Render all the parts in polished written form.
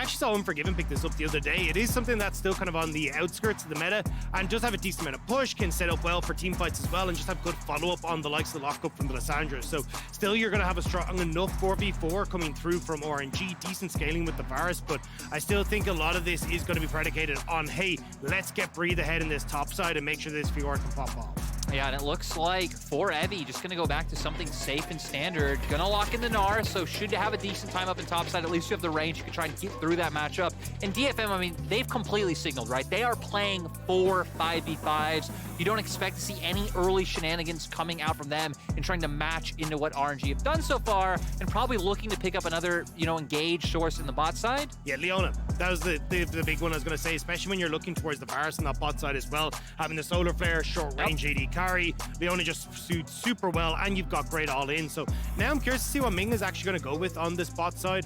actually saw Unforgiven pick this up the other day. It is something that's still kind of on the outskirts of the meta and does have a decent amount of push, can set up well for team fights as well, and just have good follow-up on the likes of the lockup from the Lissandra. So still you're going to have a strong enough 4v4 coming through from RNG, decent scaling with the Varus, but I still think a lot of this is going to be predicated on, hey, let's get Breathe ahead in this top side and make sure this Fiora can pop off. Yeah, and it looks like for Evie, just going to go back to something safe and standard. Going to lock in the Gnar, so should have a decent time up in topside. At least you have the range. You can try and get through that matchup. And DFM, I mean, they've completely signaled, right? They are playing 4 5v5s. You don't expect to see any early shenanigans coming out from them and trying to match into what RNG have done so far, and probably looking to pick up another, engaged source in the bot side. Yeah, Leona. That was the big one I was going to say, especially when you're looking towards the Varus on that bot side as well. Having the Solar Flare, short range AD carry, Leona just suits super well, and you've got great all-in. So now I'm curious to see what Ming is actually going to go with on this bot side.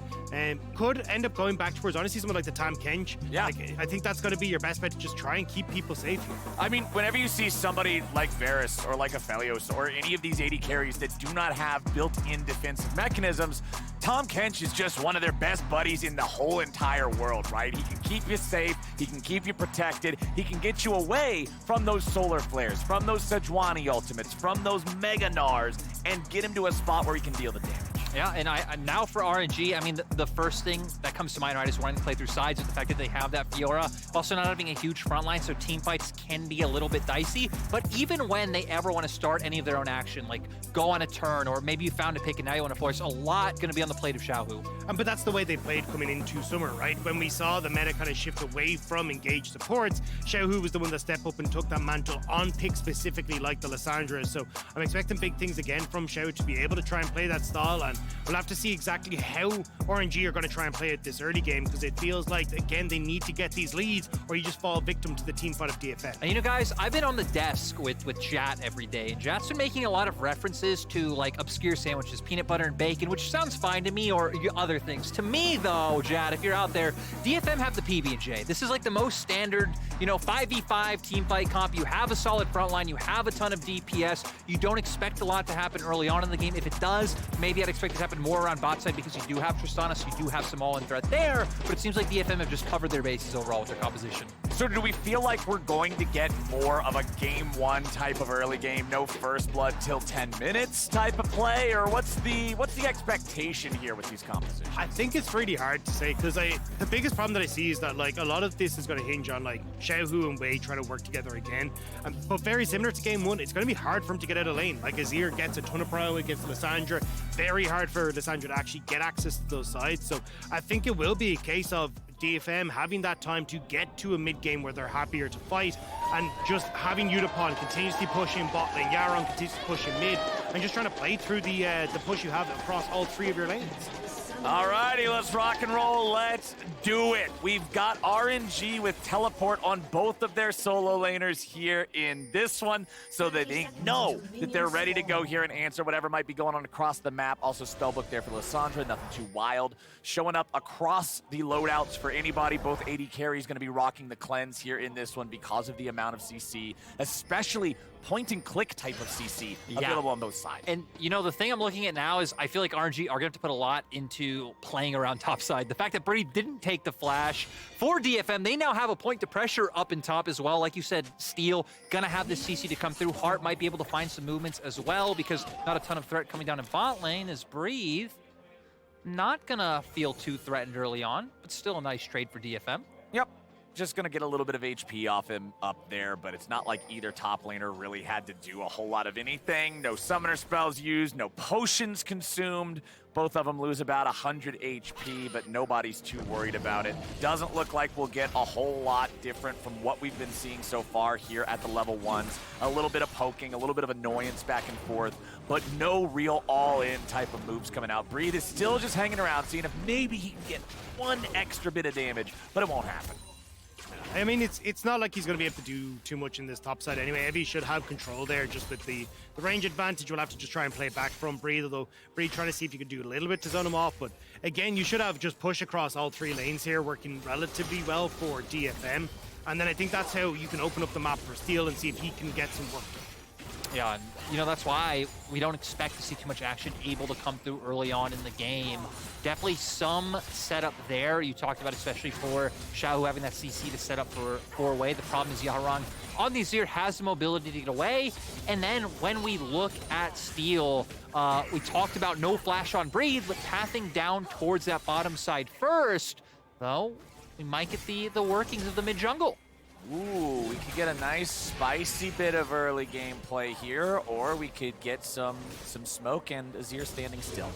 Could end up going back towards, honestly, someone like the Tam Kench. Yeah. I think that's going to be your best bet to just try and keep people safe here. I mean, whenever you see somebody like Varus or like a Aphelios or any of these AD carries that do not have built-in defensive mechanisms, Tahm Kench is just one of their best buddies in the whole entire world, right? He can keep you safe, he can keep you protected, he can get you away from those solar flares, from those Sejuani ultimates, from those Mega Gnars, and get him to a spot where he can deal the damage. Yeah, and now for RNG, I mean, the first thing that comes to mind, right, is wanting to play through sides, with the fact that they have that Fiora. Also not having a huge front line, so team fights can be a little bit dicey. But even when they ever want to start any of their own action, like go on a turn, or maybe you found a pick and now you want to force, a lot going to be on the plate of Xiaohu. But that's the way they played coming into summer, right? When we saw the meta kind of shift away from engaged supports, Xiaohu was the one that stepped up and took that mantle on picks specifically like the Lissandra. So I'm expecting big things again from Xiaohu to be able to try and play that style, and we'll have to see exactly how RNG are going to try and play it this early game, because it feels like, again, they need to get these leads or you just fall victim to the team fight of DFM. And guys, I've been on the desk with Jat every day, and Jat's been making a lot of references to like obscure sandwiches, peanut butter and bacon, which sounds fine to me, or other things. To me though, Jat, if you're out there, DFM have the PB&J. This is like the most standard, 5v5 team fight comp. You have a solid front line, you have a ton of DPS. You don't expect a lot to happen early on in the game. If it does, maybe I'd expect it to happen more around bot side, because you do have Tristana, so you do have some all-in threat there, but it seems like DFM have just covered their bases overall with their composition. So do we feel like we're going to get more of a game one type of early game, no first blood till 10 minutes type of play, or what's the expectation here with these compositions? I think it's really hard to say, because the biggest problem that I see is that like a lot of this is going to hinge on like Xiaohu and Wei trying to work together again. But very similar to game one, it's going to be hard for him to get out of lane. Like Azir gets a ton of pro against Lissandra. Very hard for Lissandra to actually get access to those sides. So I think it will be a case of DFM having that time to get to a mid game where they're happier to fight, and just having Utapon continuously pushing bot lane, Yaron continuously pushing mid, and just trying to play through the push you have across all three of your lanes. Alrighty, let's rock and roll. Let's do it. We've got RNG with teleport on both of their solo laners here in this one, so that they know that they're ready to go here and answer whatever might be going on across the map. Also spellbook there for Lissandra, nothing too wild. Showing up across the loadouts for anybody. Both AD carries going to be rocking the cleanse here in this one because of the amount of CC, especially point and click type of CC available on both sides. And the thing I'm looking at now is I feel like RNG are going to have to put a lot into playing around topside. The fact that Brady didn't take the flash for DFM, they now have a point to pressure up in top as well. Like you said, Steel gonna have this CC to come through. Hart might be able to find some movements as well, because not a ton of threat coming down in bot lane as Breathe not gonna feel too threatened early on, but still a nice trade for DFM. Yep. Just going to get a little bit of HP off him up there, but it's not like either top laner really had to do a whole lot of anything. No summoner spells used, no potions consumed. Both of them lose about 100 HP, but nobody's too worried about it. Doesn't look like we'll get a whole lot different from what we've been seeing so far here at the level ones. A little bit of poking, a little bit of annoyance back and forth, but no real all-in type of moves coming out. Breathe is still just hanging around, seeing if maybe he can get one extra bit of damage, but it won't happen. I mean, it's not like he's going to be able to do too much in this top side anyway. Evie should have control there just with the range advantage. We'll have to just try and play back from Breathe, although Breathe trying to see if you could do a little bit to zone him off. But again, you should have just push across all three lanes here, working relatively well for DFM. And then I think that's how you can open up the map for Steel and see if he can get some work done. Yeah, and that's why we don't expect to see too much action able to come through early on in the game. Definitely some setup there. You talked about especially for Xiaohu having that CC to set up for four-way. The problem is Yaharong on the Azir has the mobility to get away. And then when we look at Steel, we talked about no flash on Breathe, but pathing down towards that bottom side first, though, we might get the workings of the mid-jungle. Ooh, we could get a nice spicy bit of early gameplay here, or we could get some smoke and Azir standing still.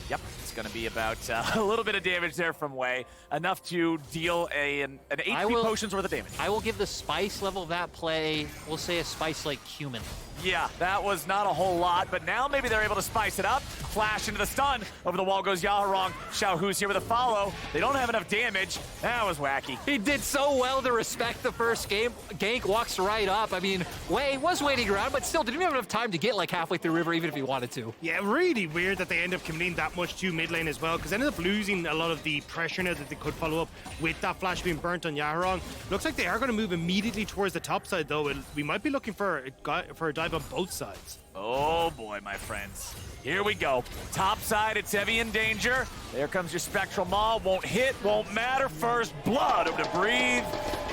Yep, it's going to be about a little bit of damage there from Wei, enough to deal an HP potion's worth of damage. I will give the spice level of that play, we'll say a spice like cumin. Yeah, that was not a whole lot, but now maybe they're able to spice it up. Flash into the stun. Over the wall goes Yaharong. Xiaohu's here with a follow. They don't have enough damage. That was wacky. He did so well to respect the first game. Gank walks right up. I mean, Wei was waiting around, but still didn't have enough time to get like halfway through River, even if he wanted to. Yeah, really weird that they end up committing that much to mid lane as well, because they ended up losing a lot of the pressure now that they could follow up with that flash being burnt on Yaharong. Looks like they are going to move immediately towards the top side, though. We might be looking for a dive on both sides. Oh boy, my friends. Here we go. Top side, it's heavy in danger. There comes your Spectral Maw. Won't hit, won't matter. First blood over to Breathe.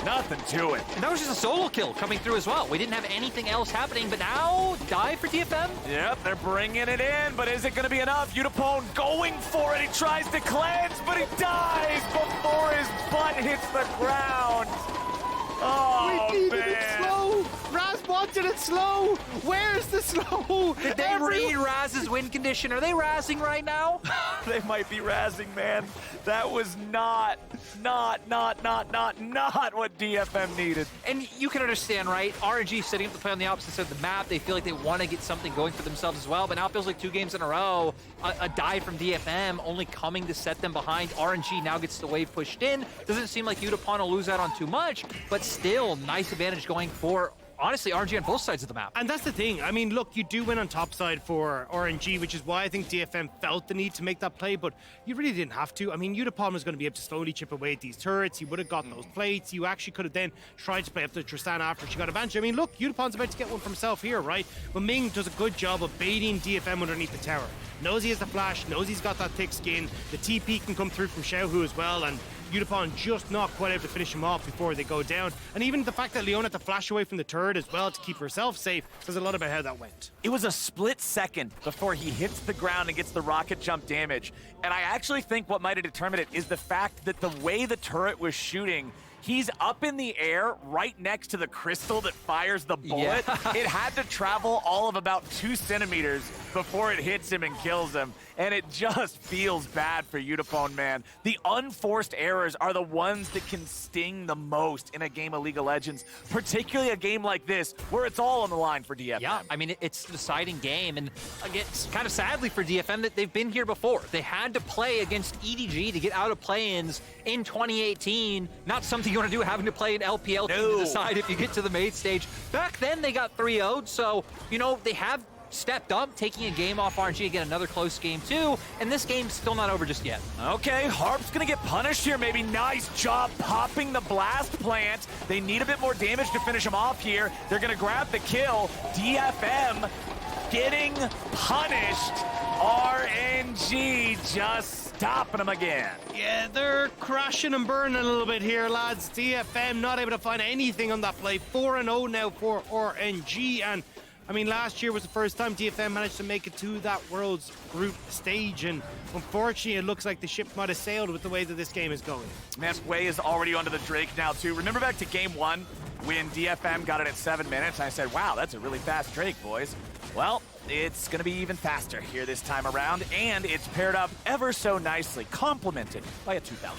Nothing to it. And that was just a solo kill coming through as well. We didn't have anything else happening, but now dive for DFM. Yep, they're bringing it in, but is it going to be enough? Udapone going for it. He tries to cleanse, but he dies before his butt hits the ground. Oh, we needed man. it slow. Raz wanted it slow. Where's the slow? Did they read Raz's win condition? Are they razzing right now? They might be razzing, man. That was not what DFM needed. And you can understand, right? RNG setting up the play on the opposite side of the map. They feel like they want to get something going for themselves as well, but now it feels like 2 games in a row. A dive from DFM only coming to set them behind. RNG now gets the wave pushed in. Doesn't seem like Udapon will lose out on too much, but still nice advantage going for, honestly, RNG on both sides of the map. And that's the thing. I mean, look, you do win on top side for RNG, which is why I think DFM felt the need to make that play, but you really didn't have to. I mean, Udapon was going to be able to slowly chip away at these turrets. He would have gotten those plates. You actually could have then tried to play up to Tristan after she got advantage. I mean, look, Udapon's about to get one for himself here, right? But Ming does a good job of baiting DFM underneath the tower. Knows he has the flash, knows he's got that thick skin. The TP can come through from Xiaohu as well, and Udapon just not quite able to finish him off before they go down. And even the fact that Leon had to flash away from the turret as well to keep herself safe says a lot about how that went. It was a split second before he hits the ground and gets the rocket jump damage. And I actually think what might have determined it is the fact that the way the turret was shooting, he's up in the air right next to the crystal that fires the bullet. Yeah. It had to travel all of about 2 centimeters before it hits him and kills him. And it just feels bad for Udapone, man. The unforced errors are the ones that can sting the most in a game of League of Legends, particularly a game like this where it's all on the line for DFM. Yeah, I mean, it's the deciding game. And again, it's kind of sadly for DFM that they've been here before. They had to play against EDG to get out of play-ins in 2018. Not something you want to do, having to play an LPL team to decide if you get to the main stage. Back then, they got 3-0'd, so, they have stepped up, taking a game off RNG, again, another close game too, and this game's still not over just yet. Okay, Harp's gonna get punished here, maybe. Nice job popping the blast plant. They need a bit more damage to finish him off here. They're gonna grab the kill. DFM getting punished. RNG just stopping him again. Yeah, they're crashing and burning a little bit here, lads. DFM not able to find anything on that play. 4-0 now for RNG, and I mean, last year was the first time DFM managed to make it to that Worlds group stage, and unfortunately, it looks like the ship might have sailed with the way that this game is going. Man, Wei is already onto the Drake now, too. Remember back to game 1 when DFM got it at 7 minutes? And I said, wow, that's a really fast Drake, boys. Well, it's going to be even faster here this time around, and it's paired up ever so nicely, complemented by a 2000.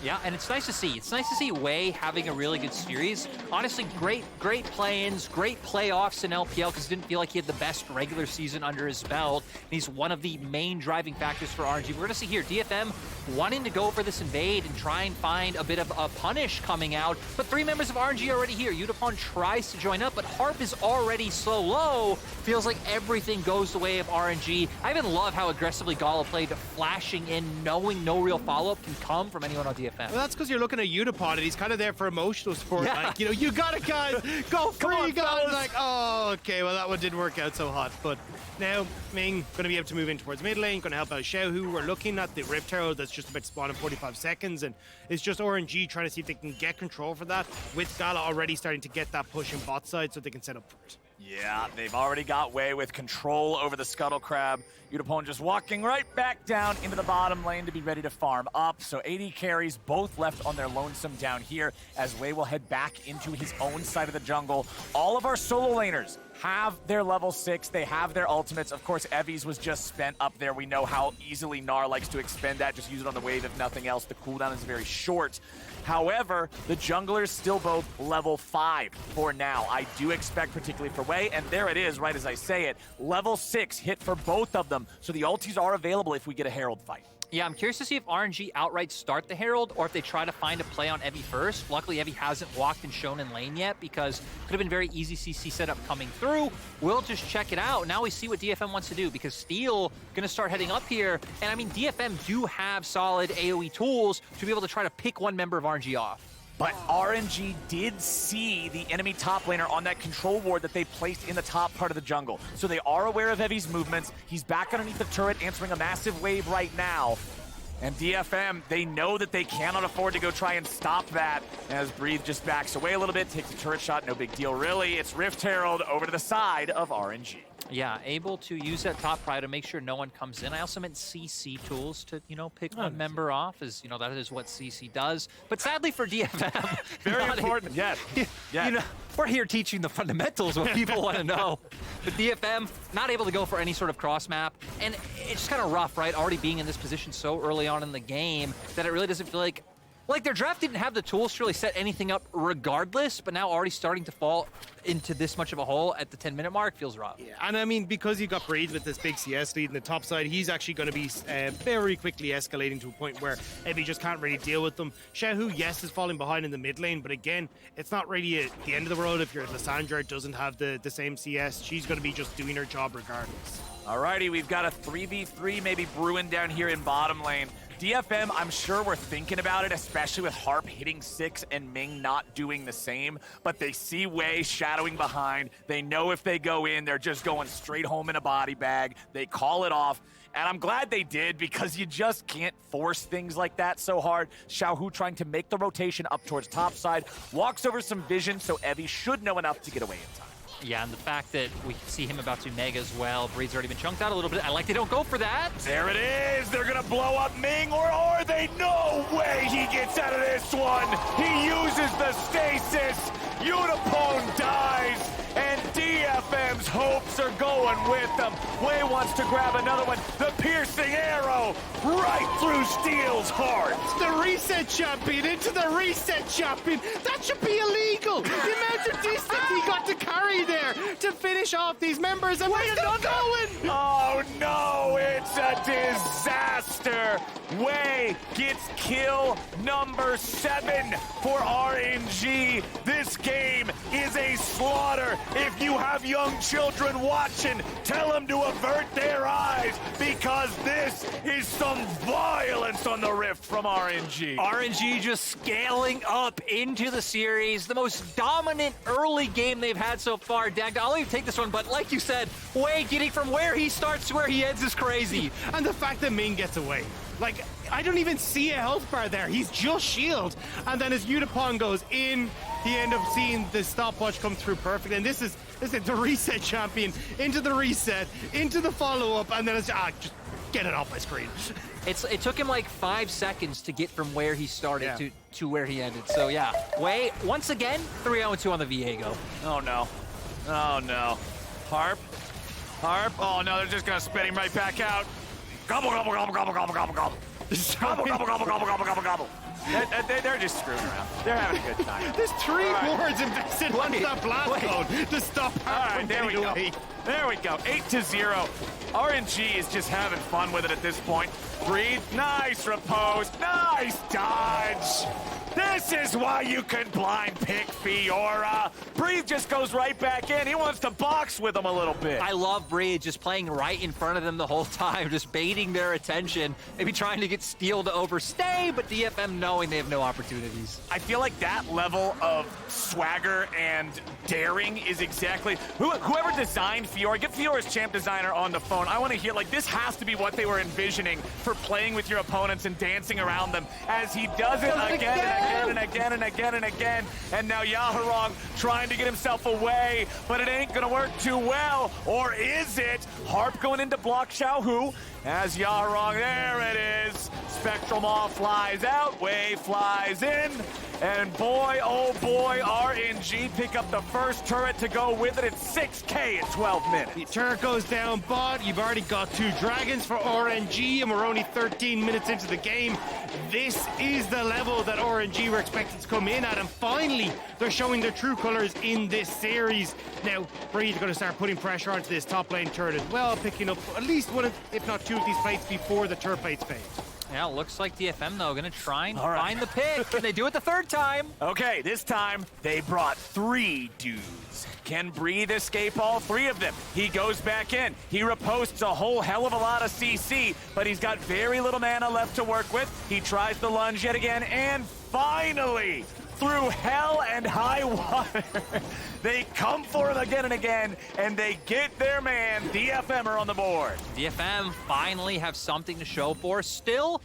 Yeah, and it's nice to see. It's nice to see Wei having a really good series. Honestly, great play-ins, great playoffs in LPL, because it didn't feel like he had the best regular season under his belt. And he's one of the main driving factors for RNG. We're going to see here DFM wanting to go for this invade and try and find a bit of a punish coming out. But 3 members of RNG are already here. Udapon tries to join up, but Harp is already so low. Feels like everything goes the way of RNG. I even love how aggressively Gala played, flashing in, knowing no real follow-up can come from anyone on DFM. DFM. Well, that's because you're looking at Unipod and he's kind of there for emotional support. Yeah. Like, you got it, guys. Go free, on, guys. fellas. Like, oh, okay. Well, that one didn't work out so hot. But now Ming going to be able to move in towards mid lane, going to help out Xiaohu. We're looking at the Rift Herald that's just about to spawn in 45 seconds, and it's just RNG trying to see if they can get control for that, with Gala already starting to get that push in bot side so they can set up for it. Yeah, they've already got Wei with control over the Scuttle Crab. Udapone just walking right back down into the bottom lane to be ready to farm up. So AD carries both left on their lonesome down here as Wei will head back into his own side of the jungle. All of our solo laners have their level 6. They have their ultimates. Of course, Evi's was just spent up there. We know how easily Gnar likes to expend that. Just use it on the wave if nothing else. The cooldown is very short. However, the junglers still both level 5 for now. I do expect, particularly for Wei, and there it is, right as I say it, level 6 hit for both of them. So the ultis are available if we get a Herald fight. Yeah, I'm curious to see if RNG outright start the Herald or if they try to find a play on Evi first. Luckily, Evi hasn't walked and shown in lane yet because it could have been very easy CC setup coming through. We'll just check it out. Now we see what DFM wants to do because Steel going to start heading up here. And I mean, DFM do have solid AoE tools to be able to try to pick one member of RNG off. But RNG did see the enemy top laner on that control ward that they placed in the top part of the jungle. So they are aware of Evi's movements. He's back underneath the turret answering a massive wave right now. And DFM, they know that they cannot afford to go try and stop that as Breathe just backs away a little bit, takes a turret shot, no big deal really. It's Rift Herald over to the side of RNG. Yeah, able to use that top prio to make sure no one comes in. I also meant CC tools to, pick one member off, as, that is what CC does. But sadly for DFM... Very important, yes. Yes. We're here teaching the fundamentals, what people want to know. But DFM, not able to go for any sort of cross map. And it's just kind of rough, right? Already being in this position so early on in the game that it really doesn't feel like their draft didn't have the tools to really set anything up regardless, but now already starting to fall into this much of a hole at the 10-minute mark feels rough. Yeah, and I mean, because you got Breed with this big CS lead in the top side, he's actually going to be very quickly escalating to a point where Evi just can't really deal with them. Xiaohu, yes, is falling behind in the mid lane, but again, it's not really the end of the world if your Lissandra doesn't have the same CS. She's going to be just doing her job regardless. Alrighty, we've got a 3v3 maybe brewing down here in bottom lane. DFM, I'm sure we're thinking about it, especially with Harp hitting 6 and Ming not doing the same, but they see Wei shadowing behind. They know if they go in, they're just going straight home in a body bag. They call it off, and I'm glad they did because you just can't force things like that so hard. Xiaohu trying to make the rotation up towards top side, walks over some vision, so Evi should know enough to get away in time. Yeah, and the fact that we see him about to mega as well. Breed's already been chunked out a little bit. I like they don't go for that. There it is. They're going to blow up Ming, or are they? No way he gets out of this one. He uses the stasis. Unipone dies, and DFM's hopes are going with them. Wei wants to grab another one. The piercing arrow right through Steel's heart. The reset champion into the reset champion. That should be illegal. The amount of distance he got to carry there to finish off these members, and we're still going. Oh no, it's a disaster. Wei gets kill number 7 for RNG. This game is a slaughter. If you have young children watching, tell them to avert their eyes because this is some violence on the Rift from RNG. RNG just scaling up into the series. The most dominant early game they've had so far. Dag, I'll even take this one, but like you said, Wei getting from where he starts to where he ends is crazy. And the fact that Ming gets away. Like, I don't even see a health bar there. He's just shield. And then as Unipon goes in, he end up seeing the stopwatch come through perfect. And this is the reset champion into the reset, into the follow-up, and then it's just get it off my screen. It took him like 5 seconds to get from where he started to where he ended. So yeah, Wei, once again, 3-0-2 on the Viego. Oh no. Oh no. Harp. Oh no, they're just gonna spit him right back out. Gobble, gobble, gobble, gobble, gobble, gobble, gobble. Gobble, gobble, gobble, gobble, gobble, gobble, gobble. They're just screwing around. They're having a good time. There's 3 wards invested onto that blast code to stop Harp from there we getting go. away. There we go. 8-0. RNG is just having fun with it at this point. Breathe. Nice repose. Nice dodge. This This is why you can blind pick Fiora. Breathe just goes right back in. He wants to box with him a little bit. I love Breed just playing right in front of them the whole time, just baiting their attention, maybe trying to get Steel to overstay, but DFM knowing they have no opportunities. I feel like that level of swagger and daring is exactly whoever designed Fiora. Get Fiora's champ designer on the phone. I want to hear, like, this has to be what they were envisioning for playing with your opponents and dancing around them as he does it again and again and again and again. And now Yaharong trying to get himself away, but it ain't gonna work too well. Or is it? Harp going into block Xiaohu as Yaharong, there it is. Spectral Maw flies out, Wave flies in. And boy, oh boy, RNG pick up the first turret to go with it. It's 6K in 12 minutes. The turret goes down bot. You've already got 2 dragons for RNG, and we're only 13 minutes into the game. This is the level that RNG were expected to come in at, and finally, they're showing their true colors in this series. Now, Breed's going to start putting pressure onto this top lane turret as well, picking up at least one, if not 2 of these plates before the turret plates fade. Yeah, looks like DFM, though, going to try and find the pick. Can they do it the third time? Okay, this time they brought 3 dudes. Can Breathe escape all 3 of them? He goes back in. He reposts a whole hell of a lot of CC, but he's got very little mana left to work with. He tries the lunge yet again, and finally, through hell and high water, they come for him again and again, and they get their man, DFM, on the board. DFM finally have something to show for. Still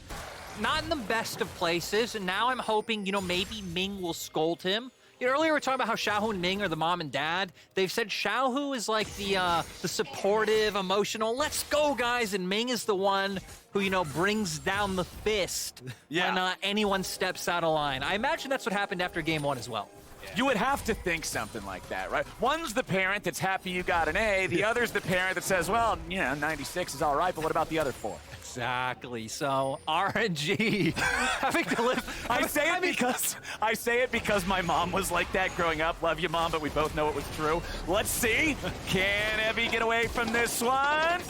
not in the best of places, and now I'm hoping, maybe Ming will scold him. Earlier we were talking about how Xiaohu and Ming are the mom and dad. They've said Xiaohu is like the supportive, emotional, let's go guys, and Ming is the one who, brings down the fist when anyone steps out of line. I imagine that's what happened after game 1 as well. You would have to think something like that, right? One's the parent that's happy you got an A, the other's the parent that says, well, 96 is all right, but what about the other 4? Exactly. So RNG having to live. I say it because my mom was like that growing up. Love you, Mom, but we both know it was true. Let's see. Can Evie get away from this one?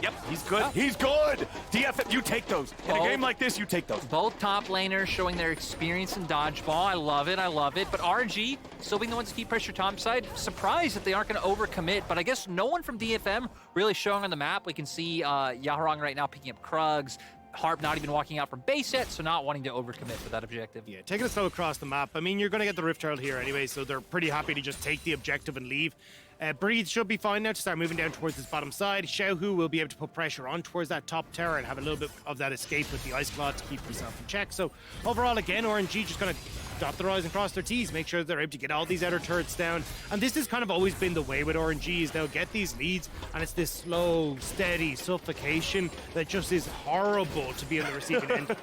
Yep, he's good. Oh. He's good. DFM, you take those. In a game like this, you take those. Both top laners showing their experience in dodgeball. I love it. I love it. But RNG still being the ones to keep pressure top side. Surprised that they aren't going to overcommit. But I guess no one from DFM really showing on the map. We can see Yaharong right now picking up Krugs. Harp not even walking out from base yet, so not wanting to overcommit for that objective. Yeah, taking it slow across the map. I mean, you're going to get the Rift Herald here anyway, so they're pretty happy to just take the objective and leave. Breathe should be fine now to start moving down towards this bottom side. Xiaohu will be able to put pressure on towards that top tower and have a little bit of that escape with the Ice Claw to keep himself in check. So overall, again, RNG just going to dot their I's and cross their T's, make sure they're able to get all these outer turrets down. And this has kind of always been the way with RNG, is they'll get these leads, and it's this slow, steady suffocation that just is horrible to be on the receiving end.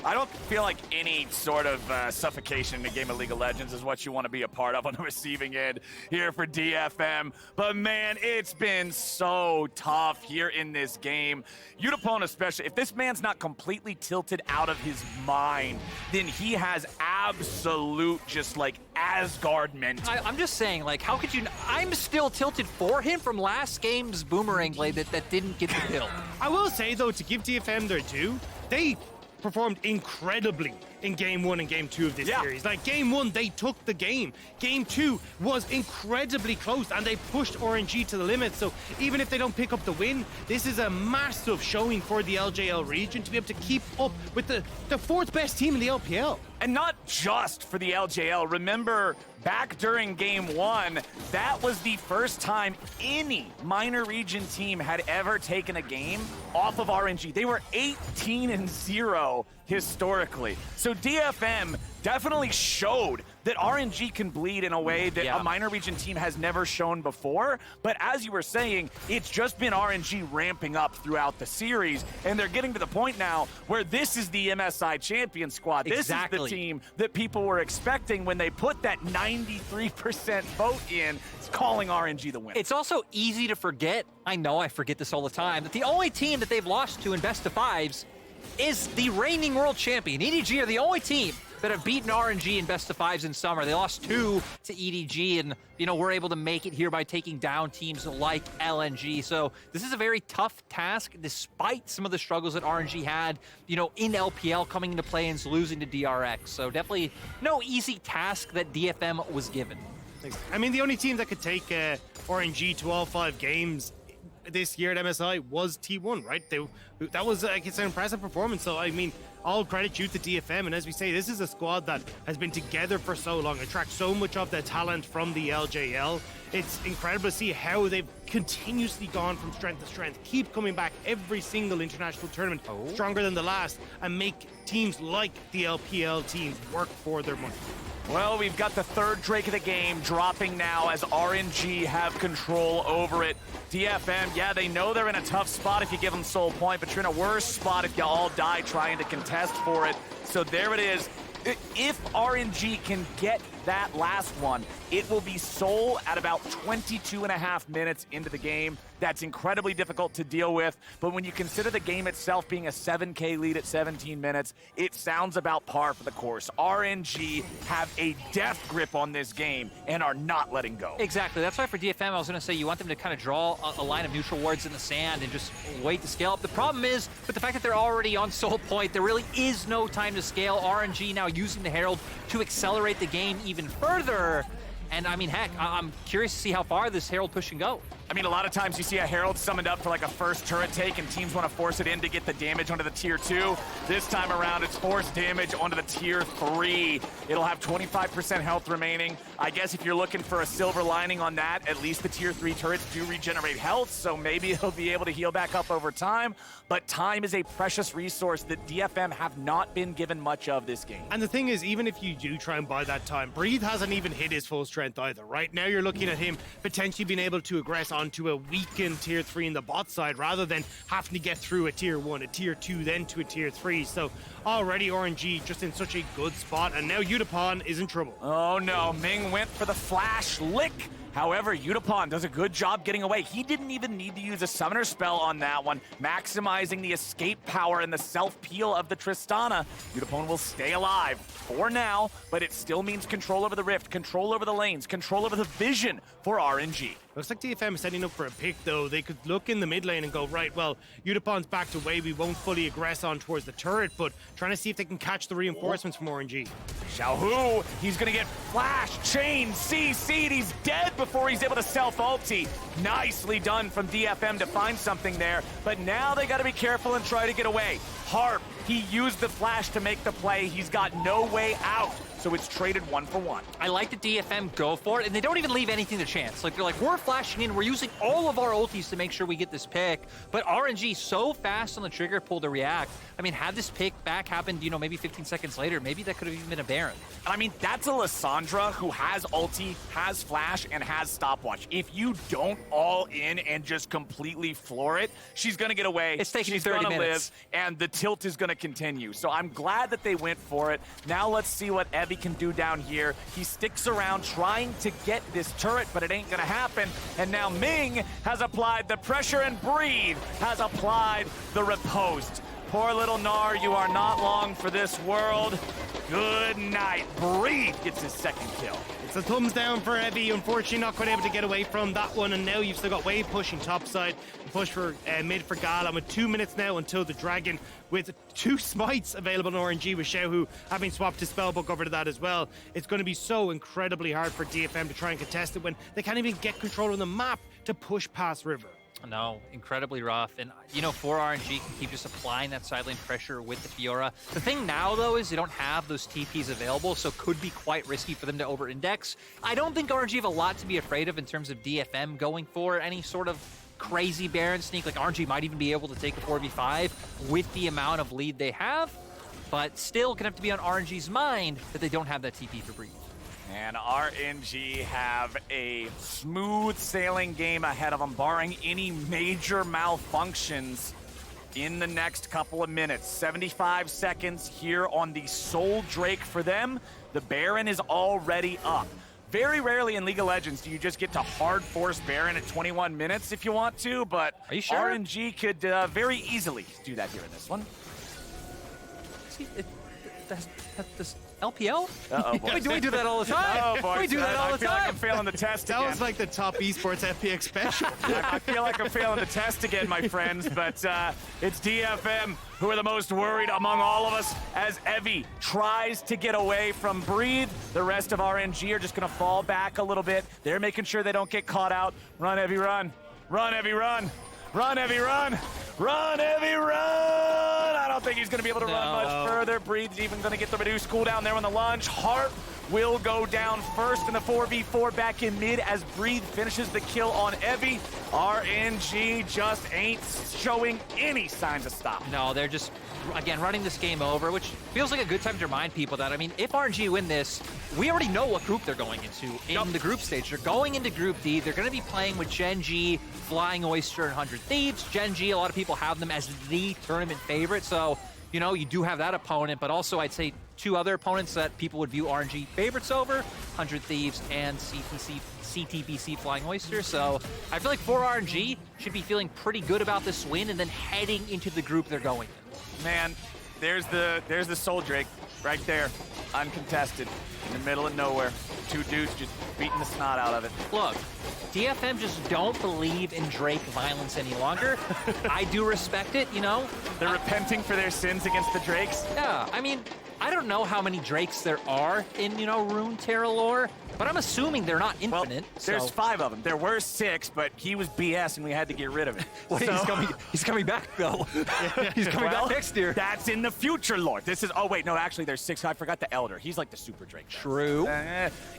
I don't feel like any sort of suffocation in a game of League of Legends is what you want to be a part of on the receiving end here for DFM. But man, it's been so tough here in this game. Utapone especially, if this man's not completely tilted out of his mind, then he has absolute just like Asgard mental. I'm just saying, like, how could you... I'm still tilted for him from last game's Boomerang Blade that didn't get the kill. I will say, though, to give DFM their due, they performed incredibly in game 1 and game 2 of this series. Like, game 1, they took the game. Game 2 was incredibly close, and they pushed RNG to the limit. So even if they don't pick up the win, this is a massive showing for the LJL region to be able to keep up with the 4th best team in the LPL. And not just for the LJL. Remember, back during game 1, that was the first time any minor region team had ever taken a game off of RNG. They were 18-0 historically. So DFM definitely showed that RNG can bleed in a way that a minor region team has never shown before. But as you were saying, it's just been RNG ramping up throughout the series, and they're getting to the point now where this is the MSI champion squad. This is the team that people were expecting when they put that 93% vote in, calling RNG the winner. It's also easy to forget, I know I forget this all the time, that the only team that they've lost to in best of 5s is the reigning world champion. EDG are the only team that have beaten RNG in best of fives in summer. They lost 2 to EDG, and we're able to make it here by taking down teams like LNG. So this is a very tough task, despite some of the struggles that RNG had, in LPL coming into play and losing to DRX. So definitely no easy task that DFM was given. I mean, the only team that could take RNG to all 5 games this year at MSI was T1, right? That was it's an impressive performance. So I mean, all credit due to DFM, and as we say, this is a squad that has been together for so long, attract so much of the talent from the LJL. It's incredible to see how they've continuously gone from strength to strength, keep coming back every single international tournament stronger than the last, and make teams like the LPL teams work for their money. Well, we've got the third Drake of the game dropping now as RNG have control over it. DFM, yeah, they know they're in a tough spot if you give them Soul Point, but you're in a worse spot if you all die trying to contest for it. So there it is. If RNG can get that last one, it will be Soul at about 22.5 minutes into the game. That's incredibly difficult to deal with, but when you consider the game itself being a 7K lead at 17 minutes, it sounds about par for the course. RNG have a death grip on this game and are not letting go. Exactly. That's why for DFM, I was going to say you want them to kind of draw a line of neutral wards in the sand and just wait to scale up. The problem is, with the fact that they're already on Soul Point, there really is no time to scale. RNG now using the Herald to accelerate the game even further. And I mean, heck, I'm curious to see how far this Herald push can go. I mean, a lot of times you see a Herald summoned up for like a first turret take and teams want to force it in to get the damage onto the tier 2. This time around, it's forced damage onto the tier 3. It'll have 25% health remaining. I guess if you're looking for a silver lining on that, at least the tier 3 turrets do regenerate health, so maybe it'll be able to heal back up over time. But time is a precious resource that DFM have not been given much of this game. And the thing is, even if you do try and buy that time, Breathe hasn't even hit his full strength either, right? Now you're looking at him potentially being able to aggress onto a weakened tier 3 in the bot side rather than having to get through a tier 1, a tier 2, then to a tier 3. So already RNG just in such a good spot, and now Udapon is in trouble. Oh no, Ming went for the flash lick. However, Udapon does a good job getting away. He didn't even need to use a summoner spell on that one, maximizing the escape power and the self-peel of the Tristana. Udapon will stay alive for now, but it still means control over the rift, control over the lanes, control over the vision for RNG. Looks like DFM is setting up for a pick, though. They could look in the mid lane and go, right, well, Udapon's backed away. We won't fully aggress on towards the turret, but trying to see if they can catch the reinforcements from RNG. Xiaohu, he's going to get flash, chain, CC'd. He's dead before he's able to self-ulti. Nicely done from DFM to find something there, but now they got to be careful and try to get away. Harp, he used the flash to make the play. He's got no way out. So it's traded 1 for 1. I like the DFM go for it, and they don't even leave anything to chance. Like, they're like, we're flashing in, we're using all of our ultis to make sure we get this pick, but RNG so fast on the trigger pull to react. I mean, had this pick back happened, maybe 15 seconds later, maybe that could have even been a Baron. I mean, that's a Lissandra who has ulti, has flash, and has stopwatch. If you don't all in and just completely floor it, she's going to get away. It's taking she's 30 gonna minutes. live, and the tilt is going to continue. So I'm glad that they went for it. Now let's see what Evie can do down here. He sticks around trying to get this turret, but it ain't going to happen. And now Ming has applied the pressure, and Breathe has applied the riposte. Poor little Gnar, you are not long for this world. Good night. Breathe gets his second kill. It's a thumbs down for Evie. Unfortunately, not quite able to get away from that one. And now you've still got Wave pushing topside. Push for mid for Gal. And with 2 minutes now until the Dragon, with 2 smites available in RNG, with Xiaohu having swapped his spellbook over to that as well. It's going to be so incredibly hard for DFM to try and contest it when they can't even get control of the map to push past River. No, incredibly rough. And, for RNG can keep just applying that side lane pressure with the Fiora. The thing now, though, is they don't have those TPs available, so could be quite risky for them to over-index. I don't think RNG have a lot to be afraid of in terms of DFM going for any sort of crazy Baron sneak. Like, RNG might even be able to take a 4v5 with the amount of lead they have, but still gonna have to be on RNG's mind that they don't have that TP for Breathe. And RNG have a smooth sailing game ahead of them, barring any major malfunctions in the next couple of minutes. 75 seconds here on the Soul Drake for them. The Baron is already up. Very rarely in League of Legends do you just get to hard force Baron at 21 minutes if you want to, but are you sure? RNG could very easily do that here in this one. See, this LPL? Uh-oh, boy. We do that all the time. Oh, boy. We do that all the I feel like I'm time. failing the test That again. was like the top esports FPX special. I feel like I'm failing the test again, my friends, but it's DFM who are the most worried among all of us as Evie tries to get away from Breathe. The rest of RNG are just going to fall back a little bit. They're making sure they don't get caught out. Run, Evie, run. Run, Evie, run. Run, Evie, run. Run, Evie, run. I don't think he's going to be able to run much further. Breathe's even going to get the reduced cooldown there on the launch. Heart will go down first in the 4v4 back in mid as Breathe finishes the kill on Evie. RNG just ain't showing any signs of stop. No, they're just, again, running this game over, which feels like a good time to remind people that, I mean, if RNG win this, we already know what group they're going into in the group stage. They're going into Group D. They're going to be playing with Gen G, Flying Oyster, and 100 Thieves. Gen G, a lot of people have them as the tournament favorite, so, you know, you do have that opponent, but also I'd say two other opponents that people would view RNG favorites over, 100 Thieves and CTBC Flying Oyster. So I feel like for RNG, should be feeling pretty good about this win and then heading into the group they're going in. Man, there's the Soul Drake right there, uncontested, in the middle of nowhere. Two dudes just beating the snot out of it. Look, DFM just don't believe in Drake violence any longer. I do respect it, you know? They're repenting for their sins against the Drakes. Yeah, I mean, I don't know how many Drakes there are in, you know, Runeterra lore, but I'm assuming they're not Well, infinite. there's so. 5 of them. There were 6, but he was BS and we had to get rid of it. Well, he's coming back, though. He's coming Well, back next year. That's in the future, Lord. This is, oh wait, no, actually there's 6. I forgot the Elder. He's like the Super Drake. Though. True.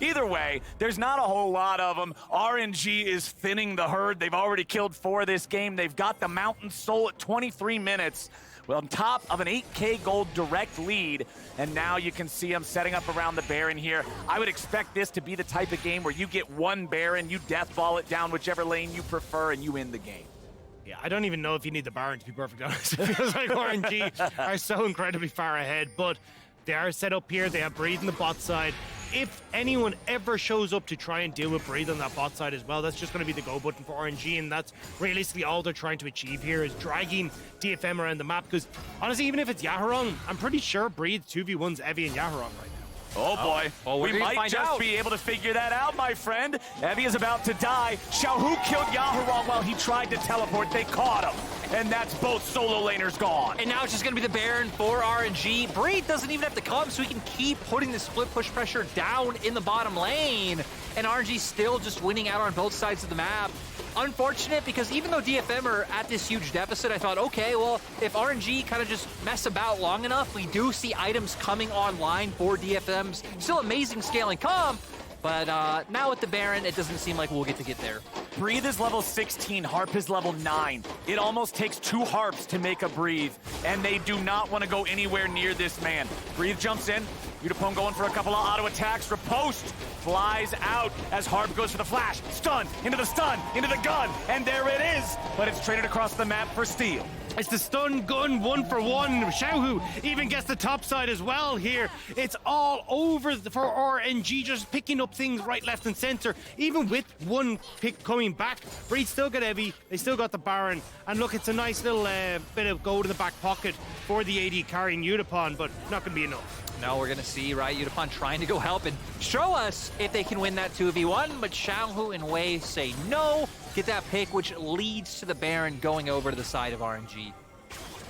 Either way, there's not a whole lot of them. RNG is thinning the herd. They've already killed 4 this game. They've got the Mountain Soul at 23 minutes. Well, on top of an 8K gold direct lead, and now you can see them setting up around the Baron here. I would expect this to be the type of game where you get one Baron, you deathball it down whichever lane you prefer, and you win the game. Yeah, I don't even know if you need the Baron, to be perfectly honest. It feels like RNG are so incredibly far ahead, but they are set up here. They have Breathe on the bot side. If anyone ever shows up to try and deal with Breathe on that bot side as well, that's just going to be the go button for RNG, and that's realistically all they're trying to achieve here is dragging DFM around the map, because honestly, even if it's Yaharon, I'm pretty sure Breathe 2v1's Evie and Yaharon right now. Oh boy, well, we're we gonna might find just out. be able to figure that out, my friend. Evie is about to die. Xiaohu killed Yaharon while he tried to teleport. They caught him. And that's both solo laners gone. And now it's just going to be the Baron for RNG. Breathe doesn't even have to come, so he can keep putting the split push pressure down in the bottom lane. And RNG still just winning out on both sides of the map. Unfortunate, because even though DFM are at this huge deficit, I thought, okay, well, if RNG kind of just mess about long enough, we do see items coming online for DFM's still amazing scaling comp. But now with the Baron, it doesn't seem like we'll get there. Breathe is level 16, Harp is level 9. It almost takes 2 Harps to make a Breathe, and they do not want to go anywhere near this man. Breathe jumps in, Udapone going for a couple of auto attacks. Riposte flies out as Harp goes for the flash. Stun, into the gun, and there it is. But it's traded across the map for steal. It's the stun gun 1-for-1. Xiaohu even gets the top side as well here. It's all over for RNG, just picking up things right, left, and center. Even with one pick coming back, Breed still got Evie. They still got the Baron. And look, it's a nice little bit of gold in the back pocket for the AD carrying Udapon, but not going to be enough. Now we're going to see, right, Udapon trying to go help and show us if they can win that 2v1, but Xiaohu and Wei say no, get that pick, which leads to the Baron going over to the side of RNG.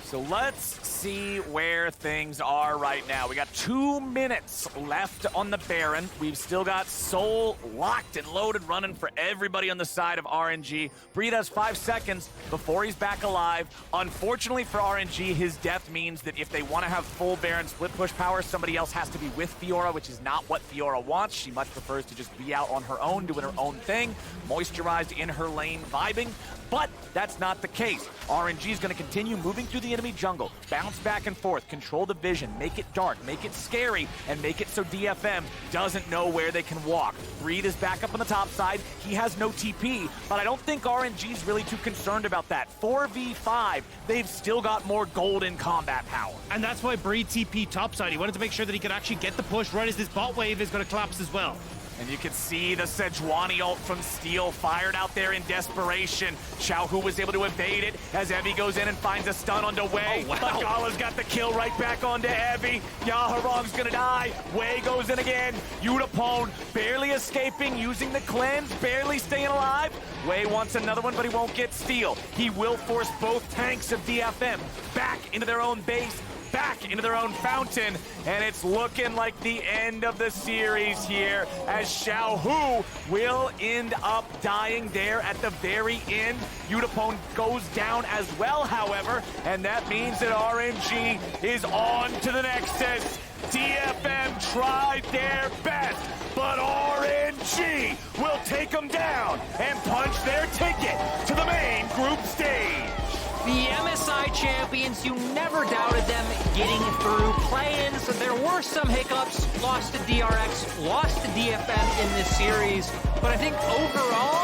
So let's see where things are right now. We got 2 minutes left on the Baron. We've still got Soul locked and loaded, running for everybody on the side of RNG. Breed has 5 seconds before he's back alive. Unfortunately for RNG, his death means that if they want to have full Baron split push power, somebody else has to be with Fiora, which is not what Fiora wants. She much prefers to just be out on her own, doing her own thing, moisturized in her lane, vibing. But that's not the case. RNG is going to continue moving through the enemy jungle, bounce back and forth, control the vision, make it dark, make it scary, and make it so DFM doesn't know where they can walk. Breed is back up on the top side. He has no TP, but I don't think RNG is really too concerned about that. 4v5, they've still got more gold in combat power. And that's why Breed TP topside. He wanted to make sure that he could actually get the push right as this bot wave is going to collapse as well. And you can see the Sejuani ult from Steel fired out there in desperation. Xiaohu was able to evade it as Evie goes in and finds a stun onto Wei. Oh, wow. But Gala's got the kill right back onto Evie. Yaharong's gonna die. Wei goes in again. Yutapone barely escaping, using the cleanse, barely staying alive. Wei wants another one, but he won't get Steel. He will force both tanks of DFM back into their own base, back into their own fountain, and it's looking like the end of the series here as Xiaohu will end up dying there at the very end. Yutapone goes down as well, however, and that means that RNG is on to the Nexus. DFM tried their best, but RNG will take them down and punch their ticket to the main group stage. The MSI champions, you never doubted them getting through play-ins. There were some hiccups, lost to DRX, lost to DFM in this series, but I think overall,